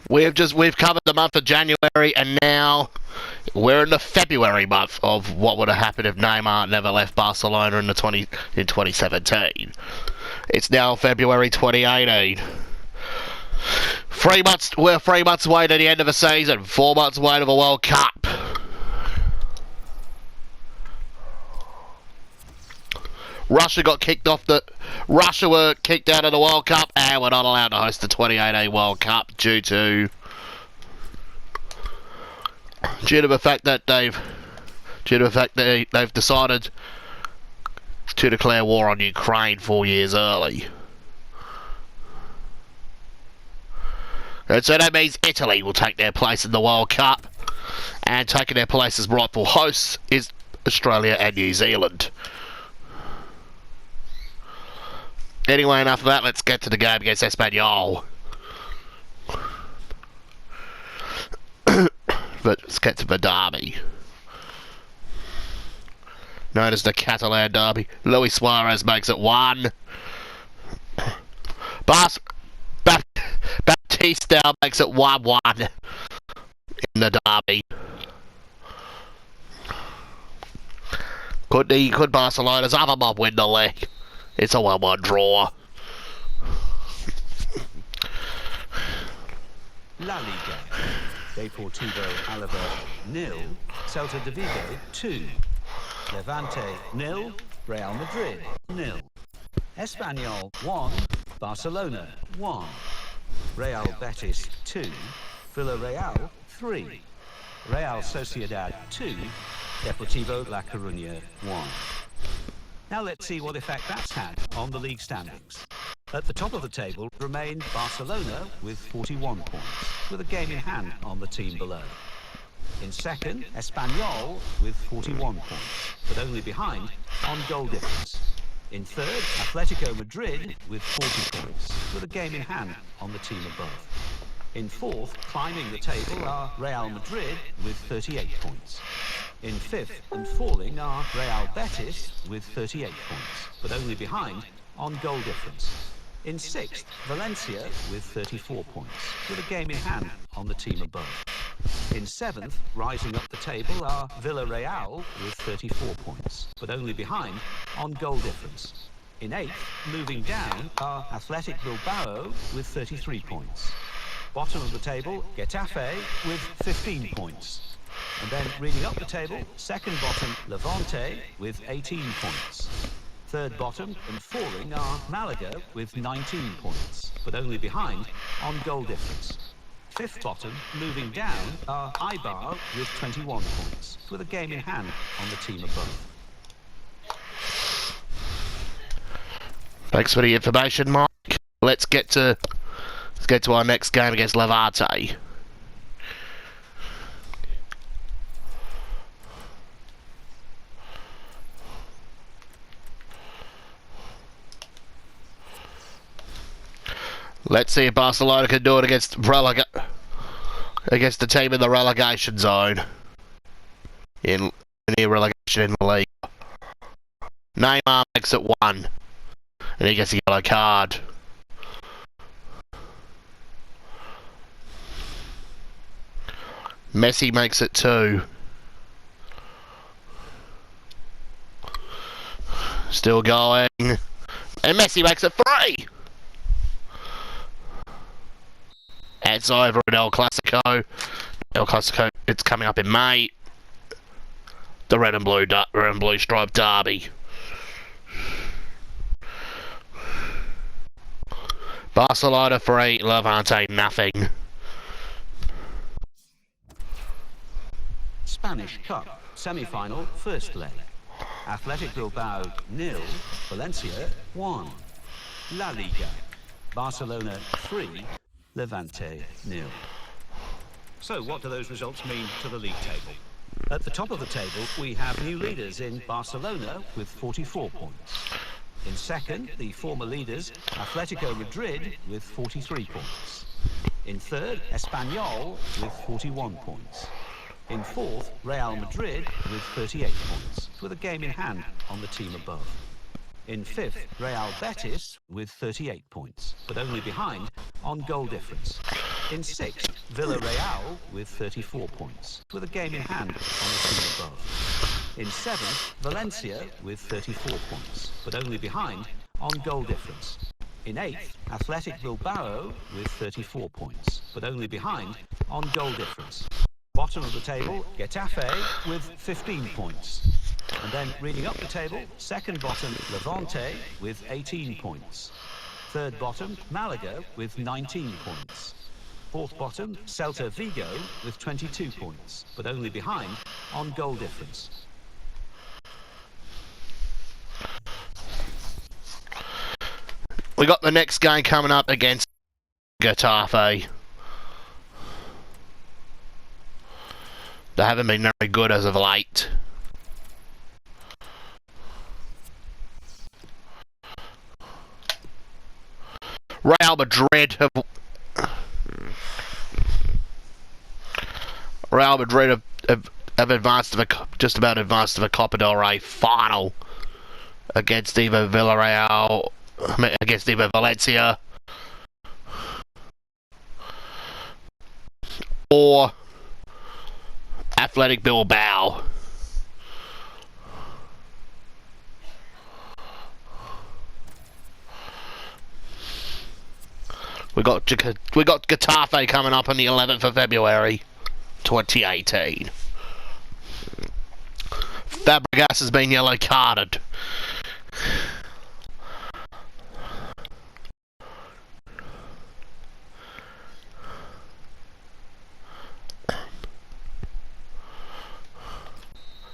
We've covered the month of January, and now we're in the February month of what would have happened if Neymar never left Barcelona in 2017. It's now February 2018. We're 3 months away to the end of the season. 4 months away to the World Cup. Russia were kicked out of the World Cup, and we're not allowed to host the 2018 World Cup due to the fact that they've decided to declare war on Ukraine 4 years early. And so that means Italy will take their place in the World Cup, and taking their place as rightful hosts is Australia and New Zealand. Anyway, enough of that, let's get to the game against Espanyol. But let's get to the derby. Known as the Catalan derby. Luis Suarez makes it 1. Batista makes it 1-1 in the derby. Could Barcelona's other mob win the league? It's a 1-1 draw. La Liga. Deportivo Alavés 0, Celta de Vigo 2, Levante 0, Real Madrid 0, Espanyol 1, Barcelona 1, Real Betis 2, Villarreal 3, Real Sociedad 2, Deportivo La Coruña 1. Now let's see what effect that's had on the league standings. At the top of the table remained Barcelona with 41 points, with a game in hand on the team below. In second, Espanyol with 41 points, but only behind on goal difference. In third, Atletico Madrid with 40 points, with a game in hand on the team above. In fourth, climbing the table are Real Madrid with 38 points. In fifth and falling are Real Betis with 38 points, but only behind on goal difference. In sixth, Valencia with 34 points, with a game in hand on the team above. In seventh, rising up the table are Villarreal with 34 points, but only behind on goal difference. In eighth, moving down, are Athletic Bilbao with 33 points. Bottom of the table, Getafe with 15 points. And then reading up the table, second bottom, Levante with 18 points. Third bottom and falling are Malaga with 19 points, but only behind on goal difference. Fifth bottom, moving down, are Eibar with 21 points, with a game in hand on the team above. Thanks for the information, Mike. Let's get to our next game against Levante. Let's see if Barcelona can do it against the team in the relegation zone. In the relegation in the league. Neymar makes it 1. And he gets a yellow card. Messi makes it 2. Still going. And Messi makes it 3. It's over in El Clasico. El Clasico, it's coming up in May. The red and blue striped derby. Barcelona 3, Levante nothing. Spanish Cup semi-final first leg. Athletic Bilbao 0, Valencia 1. La Liga. Barcelona 3, Levante 0. So what do those results mean to the league table? At the top of the table we have new leaders in Barcelona with 44 points. In second, the former leaders Atletico Madrid with 43 points. In third, Espanyol with 41 points. In fourth, Real Madrid with 38 points, with a game in hand on the team above. In fifth, Real Betis with 38 points, but only behind on goal difference. In sixth, Villarreal with 34 points, with a game in hand on the team above. In seventh, Valencia with 34 points, but only behind on goal difference. In eighth, Athletic Bilbao with 34 points, but only behind on goal difference. Bottom of the table, Getafe with 15 points. And then reading up the table, second bottom, Levante with 18 points. Third bottom, Malaga with 19 points. Fourth bottom, Celta Vigo with 22 points, but only behind on goal difference. We got the next game coming up against Getafe. They haven't been very good as of late. Real Madrid have advanced to the, just about advanced to the Copa del Rey final against either Villarreal, against either Valencia or Athletic Bilbao. We got Getafe coming up on the 11th of February, 2018. Fabregas has been yellow carded.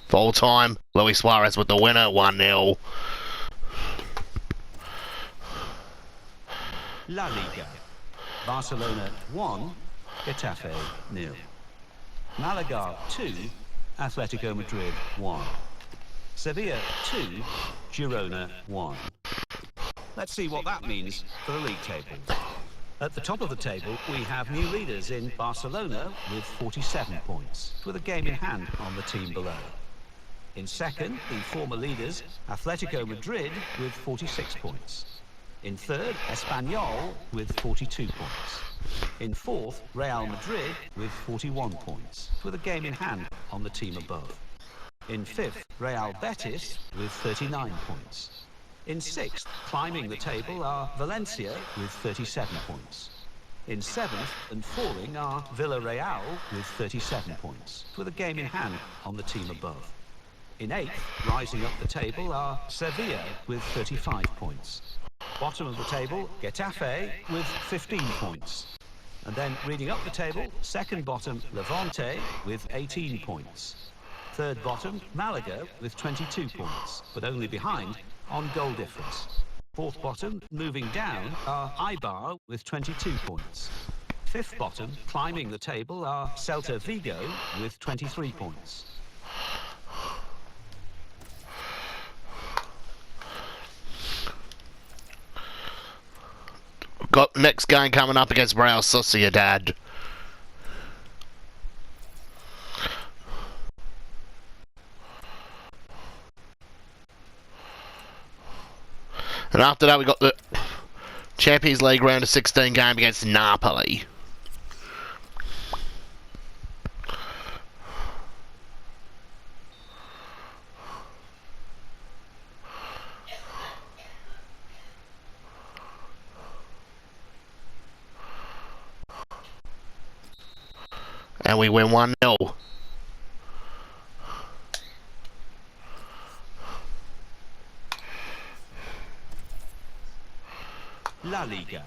Full time, Luis Suarez with the winner, 1-0. La Liga. Barcelona 1, Getafe 0. Malaga 2, Atletico Madrid 1. Sevilla 2, Girona 1. Let's see what that means for the league table. At the top of the table, we have new leaders in Barcelona with 47 points, with a game in hand on the team below. In second, the former leaders, Atletico Madrid with 46 points. In third, Espanyol with 42 points. In fourth, Real Madrid with 41 points, with a game in hand on the team above. In fifth, Real Betis with 39 points. In sixth, climbing the table are Valencia with 37 points. In seventh and falling are Villarreal with 37 points, with a game in hand on the team above. In eighth, rising up the table are Sevilla with 35 points. Bottom of the table, Getafe with 15 points. And then reading up the table, second bottom, Levante with 18 points. Third bottom, Malaga with 22 points, but only behind on goal difference. Fourth bottom, moving down, are Eibar with 22 points. Fifth bottom, climbing the table, are Celta Vigo with 23 points. Got next game coming up against Real Sociedad. And after that we got the Champions League round of 16 game against Napoli. And we win 1-0. La Liga.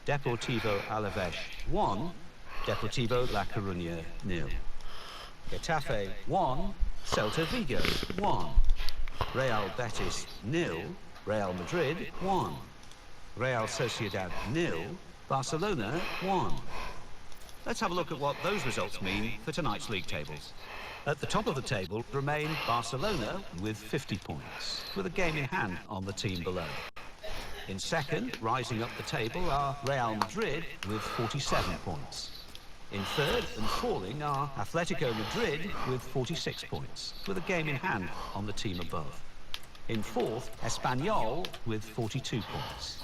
Deportivo Alavés 1, Deportivo La Coruña 0. Getafe 1, Celta Vigo 1. Real Betis 0, Real Madrid 1. Real Sociedad 0, Barcelona 1. Let's have a look at what those results mean for tonight's league tables. At the top of the table remain Barcelona with 50 points, with a game in hand on the team below. In second, rising up the table, are Real Madrid with 47 points. In third and falling are Atletico Madrid with 46 points, with a game in hand on the team above. In fourth, Espanyol with 42 points.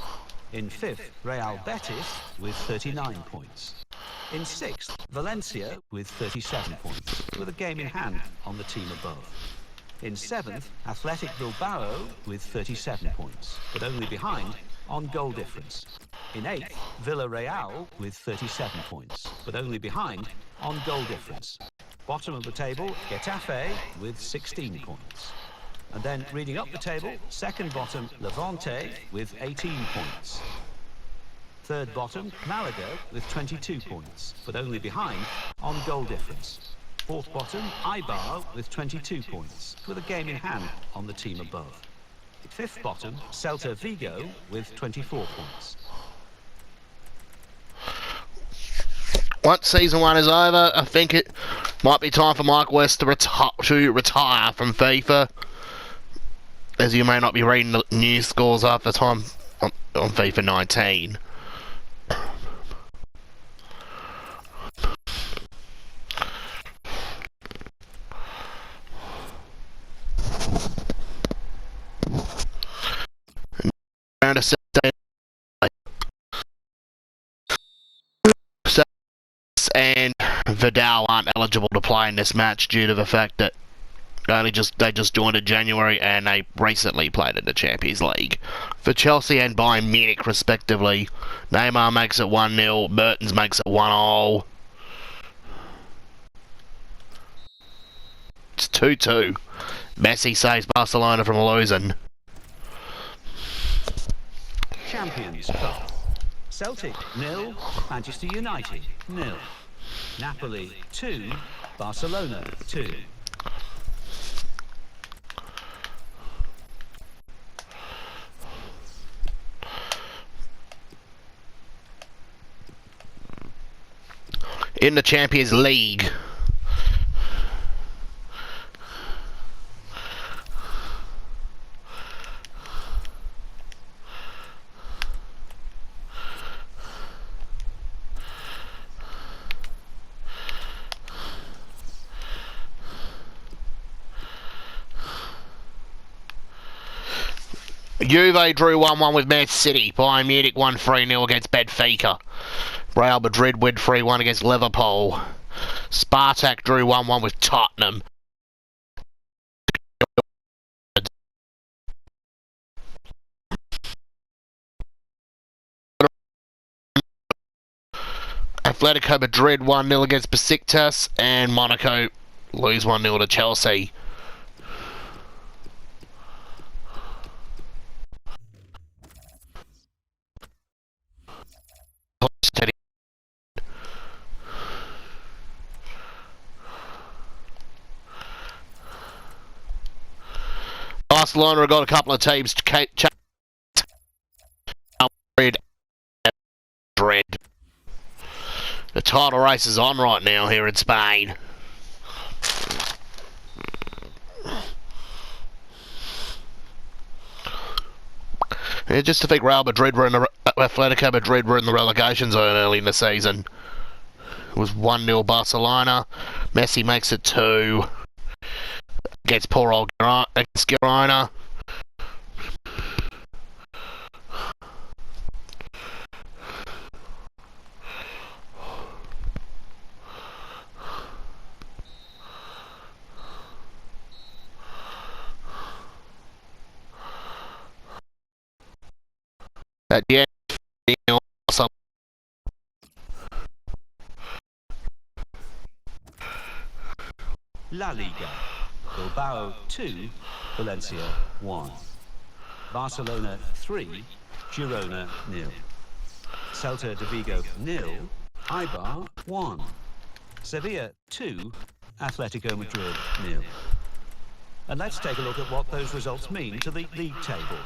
In fifth, Real Betis with 39 points. In sixth, Valencia with 37 points, with a game in hand on the team above. In seventh, Athletic Bilbao with 37 points, but only behind on goal difference. In eighth, Villarreal with 37 points, but only behind on goal difference. Bottom of the table, Getafe with 16 points. And then reading up the table, second bottom, Levante with 18 points. Third bottom, Malaga with 22 points, but only behind on goal difference. Fourth bottom, Eibar with 22 points, with a game in hand on the team above. Fifth bottom, Celta Vigo with 24 points. Once season one is over, I think it might be time for Mike West to retire from FIFA, as you may not be reading the news scores half the time on FIFA 19. Around a and Vidal aren't eligible to play in this match due to the fact that they just joined in January and they recently played in the Champions League. For Chelsea and Bayern Munich respectively, Neymar makes it 1-0, Mertens makes it 1-0. It's 2-2. Messi saves Barcelona from losing. Champions Cup. Celtic 0, Manchester United 0. Napoli 2, Barcelona 2. In the Champions League, Juve drew 1-1 with Man City. Bayern Munich won 3-0 against Benfica. Real Madrid win 3-1 against Liverpool. Spartak drew 1-1 with Tottenham. Atletico Madrid 1-0 against Besiktas, and Monaco lose 1-0 to Chelsea. Barcelona have got a couple of teams to Madrid. The title race is on right now here in Spain. Yeah, just to think Real Madrid were in the Atletico Madrid were in the relegation zone early in the season. It was 1-0 Barcelona. Messi makes it 2 against poor old Girona. At the end, La Liga. Bilbao 2, Valencia 1. Barcelona 3, Girona 0. Celta de Vigo 0, Eibar 1. Sevilla 2, Atletico Madrid 0. And let's take a look at what those results mean to the league table.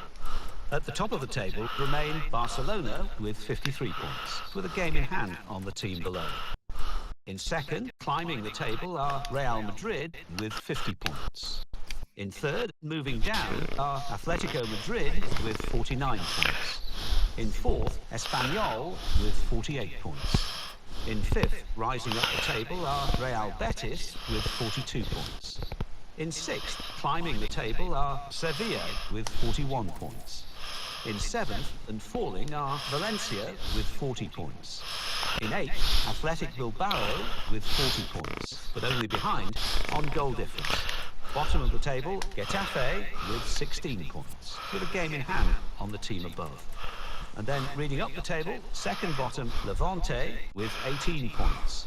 At the top of the table remain Barcelona with 53 points, with a game in hand on the team below. In second, climbing the table, are Real Madrid with 50 points. In third, moving down, are Atletico Madrid with 49 points. In fourth, Espanyol with 48 points. In fifth, rising up the table, are Real Betis with 42 points. In sixth, climbing the table, are Sevilla with 41 points. In 7th and falling are Valencia with 40 points. In 8th, Athletic Bilbao with 40 points, but only behind on goal difference. Bottom of the table, Getafe with 16 points, with a game in hand on the team above. And then reading up the table, second bottom, Levante with 18 points.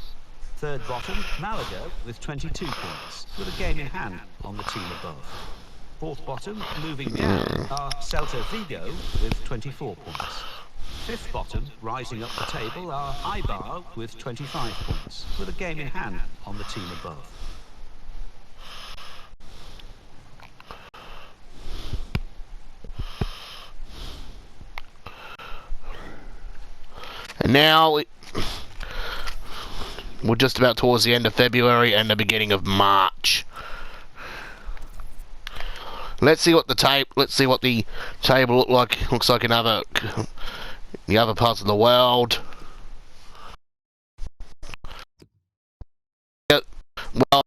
Third bottom, Malaga with 22 points, with a game in hand on the team above. Fourth bottom, moving down, are Celta Vigo with 24 points. Fifth bottom, rising up the table, are Eibar with 25 points, with a game in hand on the team above. And now we're just about towards the end of February and the beginning of March. Let's see what the table looks like in the other parts of the world. Well,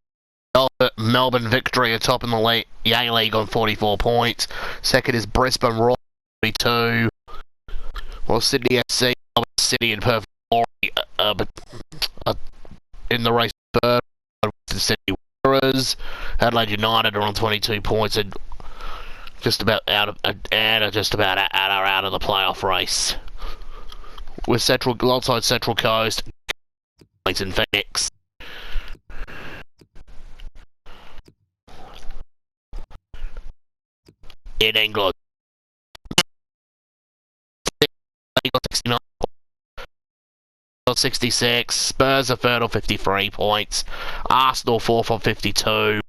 Melbourne Victory are top in the A-League on 44 points. Second is Brisbane Roar, 42. Well, Sydney FC, City and Perth in the race third. The Sydney Wanderers, Adelaide United are on 22 points and just about out of the playoff race. With alongside Central Coast, in Phoenix. In England, 69, 66. Spurs are third on 53 points. Arsenal fourth on 52.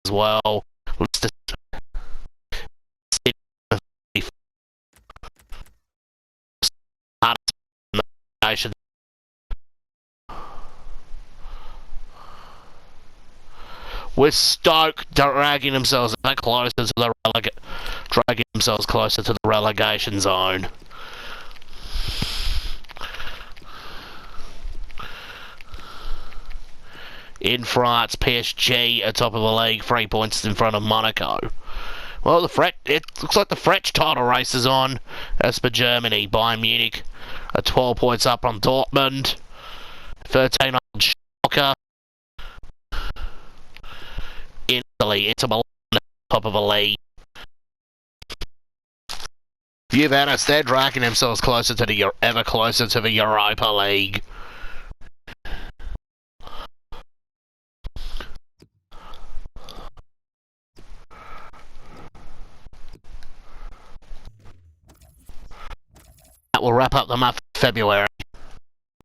As well. With Stoke dragging themselves closer to the relegation zone. In France, PSG are top of the league, 3 points in front of Monaco. Well, it looks like the French title race is on. As for Germany, Bayern Munich are 12 points up on Dortmund, 13 on Schalke. In Italy, Inter Milan top of the league. Juventus, they're dragging themselves ever closer to the Europa League. That will wrap up the month of February.